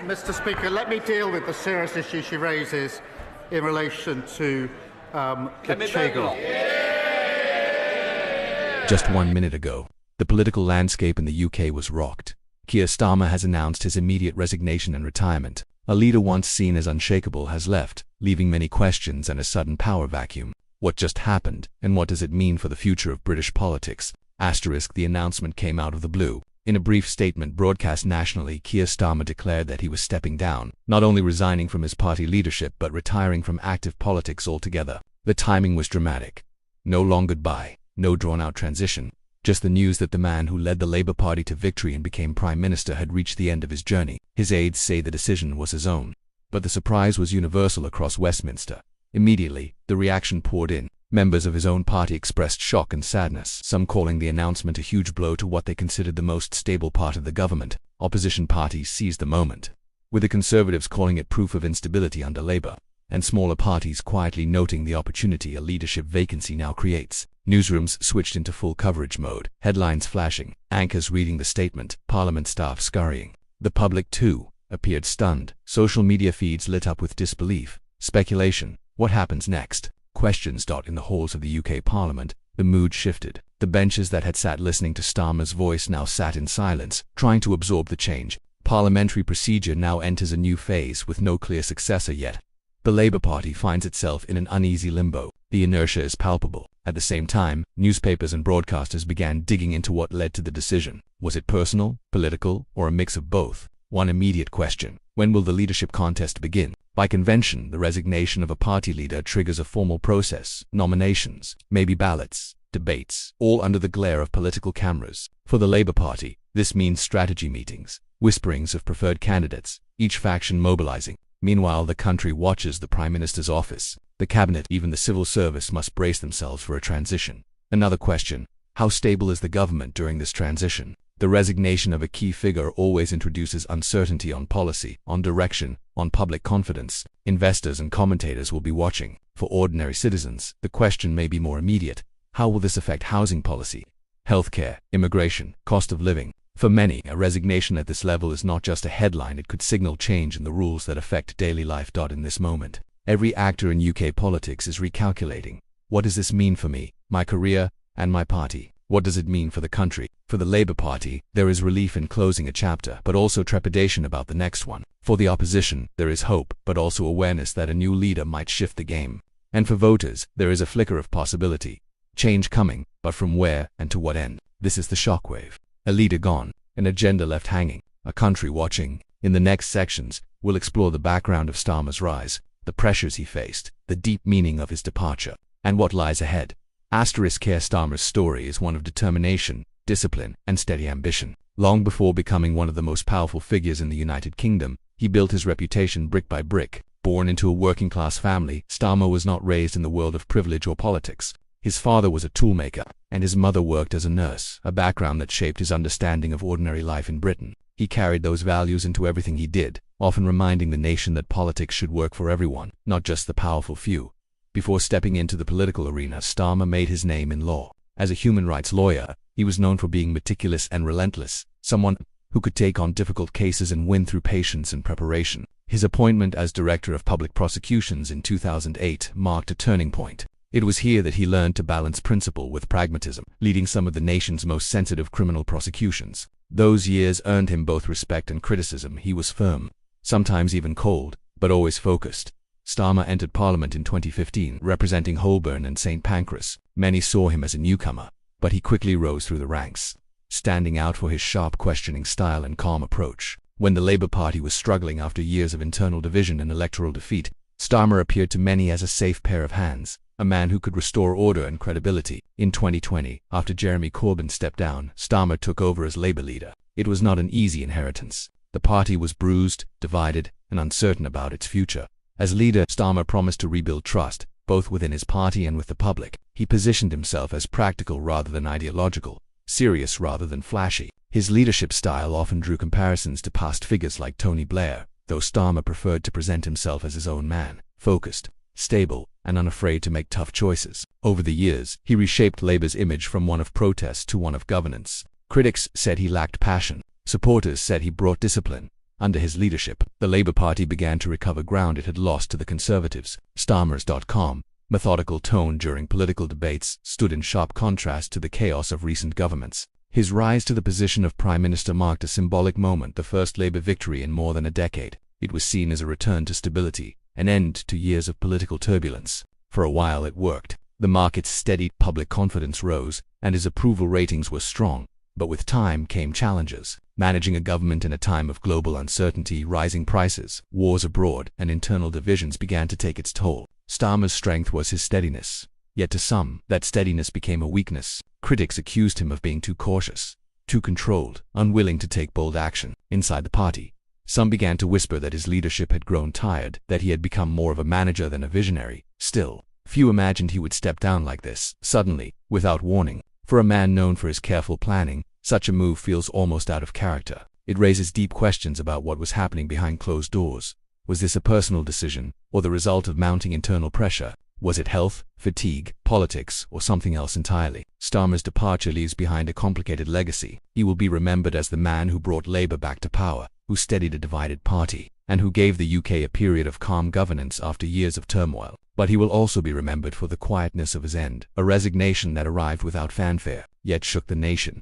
Mr. Speaker, let me deal with the serious issue she raises in relation to the Chego. Just 1 minute ago, the political landscape in the UK was rocked. Keir Starmer has announced his immediate resignation and retirement. A leader once seen as unshakable has left, leaving many questions and a sudden power vacuum. What just happened, and what does it mean for the future of British politics? The announcement came out of the blue. In a brief statement broadcast nationally, Keir Starmer declared that he was stepping down, not only resigning from his party leadership but retiring from active politics altogether. The timing was dramatic. No long goodbye, no drawn-out transition. Just the news that the man who led the Labour Party to victory and became Prime Minister had reached the end of his journey. His aides say the decision was his own. But the surprise was universal across Westminster. Immediately, the reaction poured in. Members of his own party expressed shock and sadness, some calling the announcement a huge blow to what they considered the most stable part of the government. Opposition parties seized the moment, with the Conservatives calling it proof of instability under Labour, and smaller parties quietly noting the opportunity a leadership vacancy now creates. Newsrooms switched into full coverage mode, headlines flashing, anchors reading the statement, Parliament staff scurrying. The public, too, appeared stunned. Social media feeds lit up with disbelief, speculation. What happens next? Questions. In the halls of the UK Parliament, the mood shifted. The benches that had sat listening to Starmer's voice now sat in silence, trying to absorb the change. Parliamentary procedure now enters a new phase with no clear successor yet. The Labour Party finds itself in an uneasy limbo. The inertia is palpable. At the same time, newspapers and broadcasters began digging into what led to the decision. Was it personal, political, or a mix of both? One immediate question: when will the leadership contest begin? By convention, the resignation of a party leader triggers a formal process, nominations, maybe ballots, debates, all under the glare of political cameras. For the Labour Party, this means strategy meetings, whisperings of preferred candidates, each faction mobilizing. Meanwhile, the country watches the Prime Minister's office. The cabinet, even the civil service, must brace themselves for a transition. Another question: how stable is the government during this transition? The resignation of a key figure always introduces uncertainty on policy, on direction, on public confidence. Investors and commentators will be watching. For ordinary citizens, the question may be more immediate: how will this affect housing policy, healthcare, immigration, cost of living? For many, a resignation at this level is not just a headline, it could signal change in the rules that affect daily life. In this moment, every actor in UK politics is recalculating. What does this mean for me, my career, and my party? What does it mean for the country? For the Labour Party, there is relief in closing a chapter, but also trepidation about the next one. For the opposition, there is hope, but also awareness that a new leader might shift the game. And for voters, there is a flicker of possibility. Change coming, but from where and to what end? This is the shockwave. A leader gone, an agenda left hanging, a country watching. In the next sections, we'll explore the background of Starmer's rise, the pressures he faced, the deep meaning of his departure, and what lies ahead. Keir Starmer's story is one of determination, discipline, and steady ambition. Long before becoming one of the most powerful figures in the United Kingdom, he built his reputation brick by brick. Born into a working-class family, Starmer was not raised in the world of privilege or politics. His father was a toolmaker, and his mother worked as a nurse, a background that shaped his understanding of ordinary life in Britain. He carried those values into everything he did, often reminding the nation that politics should work for everyone, not just the powerful few. Before stepping into the political arena, Starmer made his name in law. As a human rights lawyer, he was known for being meticulous and relentless, someone who could take on difficult cases and win through patience and preparation. His appointment as Director of Public Prosecutions in 2008 marked a turning point. It was here that he learned to balance principle with pragmatism, leading some of the nation's most sensitive criminal prosecutions. Those years earned him both respect and criticism. He was firm, sometimes even cold, but always focused. Starmer entered Parliament in 2015, representing Holborn and St Pancras. Many saw him as a newcomer, but he quickly rose through the ranks, standing out for his sharp questioning style and calm approach. When the Labour Party was struggling after years of internal division and electoral defeat, Starmer appeared to many as a safe pair of hands, a man who could restore order and credibility. In 2020, after Jeremy Corbyn stepped down, Starmer took over as Labour leader. It was not an easy inheritance. The party was bruised, divided, and uncertain about its future. As leader, Starmer promised to rebuild trust, both within his party and with the public. He positioned himself as practical rather than ideological, serious rather than flashy. His leadership style often drew comparisons to past figures like Tony Blair, though Starmer preferred to present himself as his own man, focused, stable, and unafraid to make tough choices. Over the years, he reshaped Labour's image from one of protest to one of governance. Critics said he lacked passion. Supporters said he brought discipline. Under his leadership, the Labour Party began to recover ground it had lost to the Conservatives. Starmer's methodical tone during political debates stood in sharp contrast to the chaos of recent governments. His rise to the position of Prime Minister marked a symbolic moment, the first Labour victory in more than a decade. It was seen as a return to stability, an end to years of political turbulence. For a while it worked. The markets steadied, public confidence rose, and his approval ratings were strong. But with time came challenges. Managing a government in a time of global uncertainty, rising prices, wars abroad, and internal divisions began to take its toll. Starmer's strength was his steadiness. Yet to some, that steadiness became a weakness. Critics accused him of being too cautious, too controlled, unwilling to take bold action. Inside the party, some began to whisper that his leadership had grown tired, that he had become more of a manager than a visionary. Still, few imagined he would step down like this, suddenly, without warning. For a man known for his careful planning, such a move feels almost out of character. It raises deep questions about what was happening behind closed doors. Was this a personal decision, or the result of mounting internal pressure? Was it health, fatigue, politics, or something else entirely? Starmer's departure leaves behind a complicated legacy. He will be remembered as the man who brought Labour back to power, who steadied a divided party, and who gave the UK a period of calm governance after years of turmoil. But he will also be remembered for the quietness of his end, a resignation that arrived without fanfare, yet shook the nation.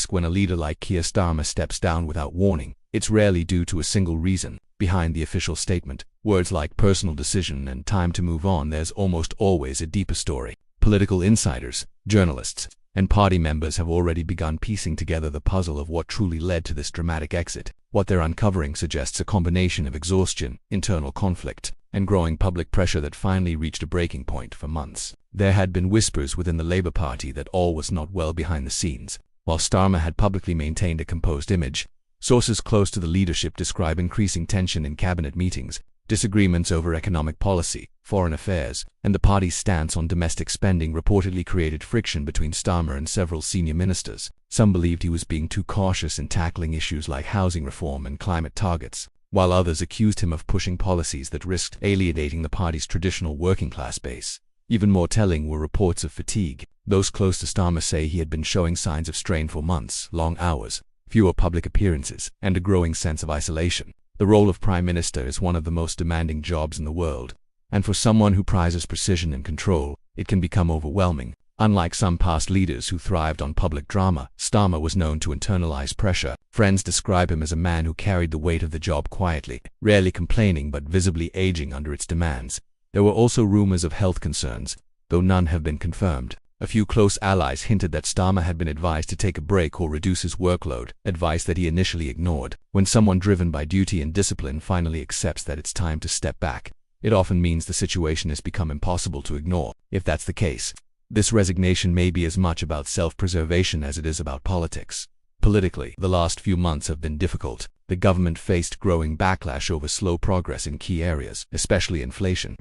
When a leader like Keir Starmer steps down without warning, it's rarely due to a single reason. Behind the official statement, words like personal decision and time to move on, there's almost always a deeper story. Political insiders, journalists, and party members have already begun piecing together the puzzle of what truly led to this dramatic exit. What they're uncovering suggests a combination of exhaustion, internal conflict, and growing public pressure that finally reached a breaking point. For months, there had been whispers within the Labour Party that all was not well behind the scenes. While Starmer had publicly maintained a composed image, sources close to the leadership describe increasing tension in cabinet meetings, disagreements over economic policy, foreign affairs, and the party's stance on domestic spending reportedly created friction between Starmer and several senior ministers. Some believed he was being too cautious in tackling issues like housing reform and climate targets, while others accused him of pushing policies that risked alienating the party's traditional working-class base. Even more telling were reports of fatigue. Those close to Starmer say he had been showing signs of strain for months, long hours, fewer public appearances, and a growing sense of isolation. The role of Prime Minister is one of the most demanding jobs in the world, and for someone who prizes precision and control, it can become overwhelming. Unlike some past leaders who thrived on public drama, Starmer was known to internalize pressure. Friends describe him as a man who carried the weight of the job quietly, rarely complaining but visibly aging under its demands. There were also rumors of health concerns, though none have been confirmed. A few close allies hinted that Starmer had been advised to take a break or reduce his workload, advice that he initially ignored. When someone driven by duty and discipline finally accepts that it's time to step back, it often means the situation has become impossible to ignore. If that's the case, this resignation may be as much about self-preservation as it is about politics. Politically, the last few months have been difficult. The government faced growing backlash over slow progress in key areas, especially inflation,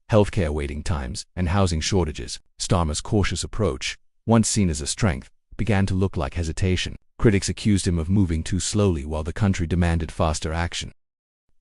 healthcare waiting times, and housing shortages. Starmer's cautious approach, once seen as a strength, began to look like hesitation. Critics accused him of moving too slowly while the country demanded faster action.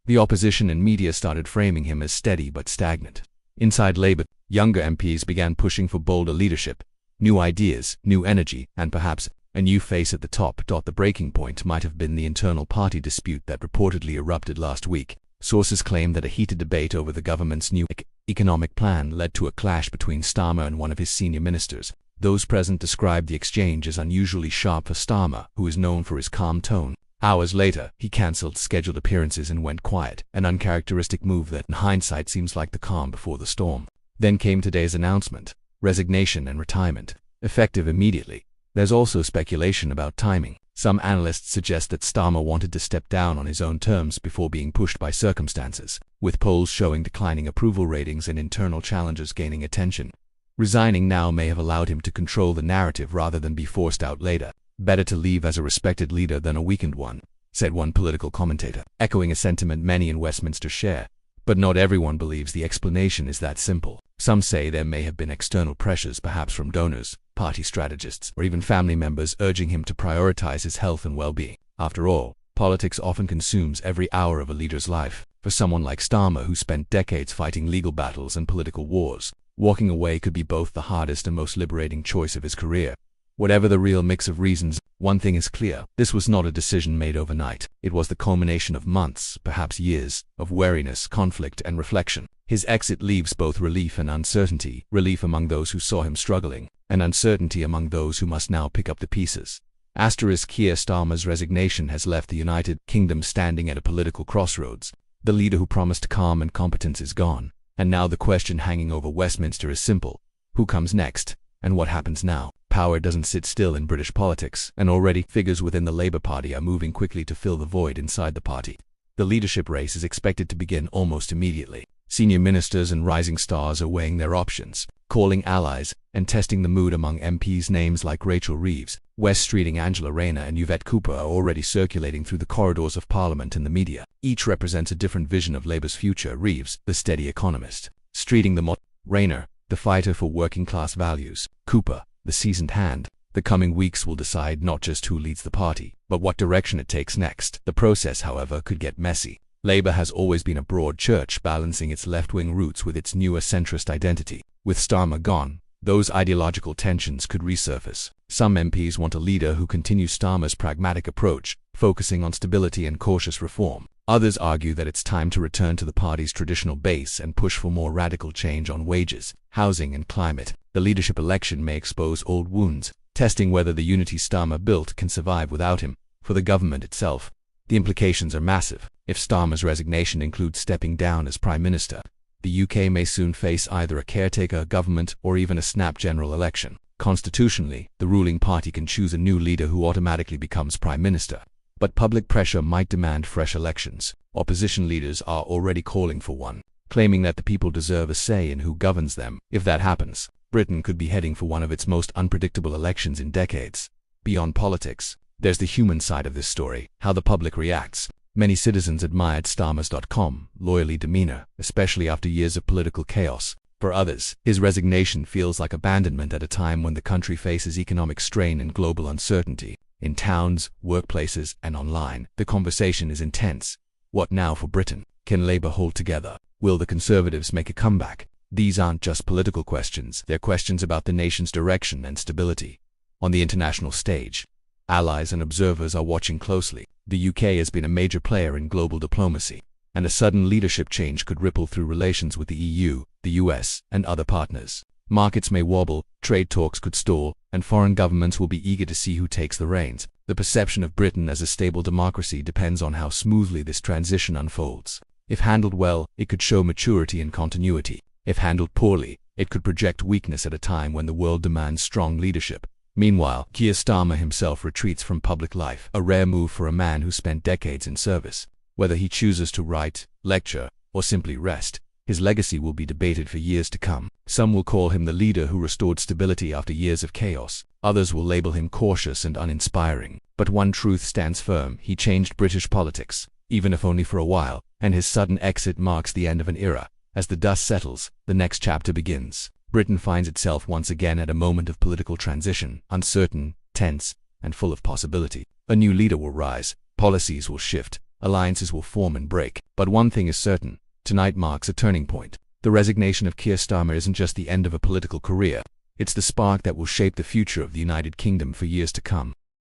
The opposition and media started framing him as steady but stagnant. Inside Labour, younger MPs began pushing for bolder leadership, new ideas, new energy, and perhaps a new face at the top. The breaking point might have been the internal party dispute that reportedly erupted last week. Sources claim that a heated debate over the government's new economic plan led to a clash between Starmer and one of his senior ministers. Those present described the exchange as unusually sharp for Starmer, who is known for his calm tone. Hours later, he cancelled scheduled appearances and went quiet, an uncharacteristic move that in hindsight seems like the calm before the storm. Then came today's announcement: resignation and retirement, effective immediately. There's also speculation about timing. Some analysts suggest that Starmer wanted to step down on his own terms before being pushed by circumstances, with polls showing declining approval ratings and internal challenges gaining attention. Resigning now may have allowed him to control the narrative rather than be forced out later. Better to leave as a respected leader than a weakened one, said one political commentator, echoing a sentiment many in Westminster share. But not everyone believes the explanation is that simple. Some say there may have been external pressures, perhaps from donors, party strategists, or even family members urging him to prioritize his health and well-being. After all, politics often consumes every hour of a leader's life. For someone like Starmer, who spent decades fighting legal battles and political wars, walking away could be both the hardest and most liberating choice of his career. Whatever the real mix of reasons, one thing is clear: this was not a decision made overnight. It was the culmination of months, perhaps years, of wariness, conflict, and reflection. His exit leaves both relief and uncertainty: relief among those who saw him struggling, and uncertainty among those who must now pick up the pieces. Keir Starmer's resignation has left the United Kingdom standing at a political crossroads. The leader who promised calm and competence is gone, and now the question hanging over Westminster is simple: who comes next, and what happens now? Power doesn't sit still in British politics, and already figures within the Labour Party are moving quickly to fill the void inside the party. The leadership race is expected to begin almost immediately. Senior ministers and rising stars are weighing their options, calling allies, and testing the mood among MPs. Names like Rachel Reeves, Wes Streeting, Angela Rayner, and Yvette Cooper are already circulating through the corridors of Parliament and the media. Each represents a different vision of Labour's future: Reeves, the steady economist; Streeting, the Rayner, the fighter for working-class values; Cooper, the seasoned hand. The coming weeks will decide not just who leads the party, but what direction it takes next. The process, however, could get messy. Labour has always been a broad church, balancing its left-wing roots with its newer centrist identity. With Starmer gone, those ideological tensions could resurface. Some MPs want a leader who continues Starmer's pragmatic approach, focusing on stability and cautious reform. Others argue that it's time to return to the party's traditional base and push for more radical change on wages, housing, and climate. The leadership election may expose old wounds, testing whether the unity Starmer built can survive without him. For the government itself, the implications are massive. If Starmer's resignation includes stepping down as Prime Minister, the UK may soon face either a caretaker government or even a snap general election. Constitutionally, the ruling party can choose a new leader who automatically becomes Prime Minister, but public pressure might demand fresh elections. Opposition leaders are already calling for one, claiming that the people deserve a say in who governs them. If that happens, Britain could be heading for one of its most unpredictable elections in decades. Beyond politics, there's the human side of this story: how the public reacts. Many citizens admired Starmer's loyally demeanor, especially after years of political chaos. For others, his resignation feels like abandonment at a time when the country faces economic strain and global uncertainty. In towns, workplaces, and online, the conversation is intense. What now for Britain? Can Labour hold together? Will the Conservatives make a comeback? These aren't just political questions, they're questions about the nation's direction and stability. On the international stage, allies and observers are watching closely. The UK has been a major player in global diplomacy, and a sudden leadership change could ripple through relations with the EU, the US, and other partners. Markets may wobble, trade talks could stall, and foreign governments will be eager to see who takes the reins. The perception of Britain as a stable democracy depends on how smoothly this transition unfolds. If handled well, it could show maturity and continuity. If handled poorly, it could project weakness at a time when the world demands strong leadership. Meanwhile, Keir Starmer himself retreats from public life, a rare move for a man who spent decades in service. Whether he chooses to write, lecture, or simply rest, his legacy will be debated for years to come. Some will call him the leader who restored stability after years of chaos. Others will label him cautious and uninspiring. But one truth stands firm: he changed British politics, even if only for a while, and his sudden exit marks the end of an era. As the dust settles, the next chapter begins. Britain finds itself once again at a moment of political transition, uncertain, tense, and full of possibility. A new leader will rise, policies will shift, alliances will form and break. But one thing is certain: tonight marks a turning point. The resignation of Keir Starmer isn't just the end of a political career, it's the spark that will shape the future of the United Kingdom for years to come.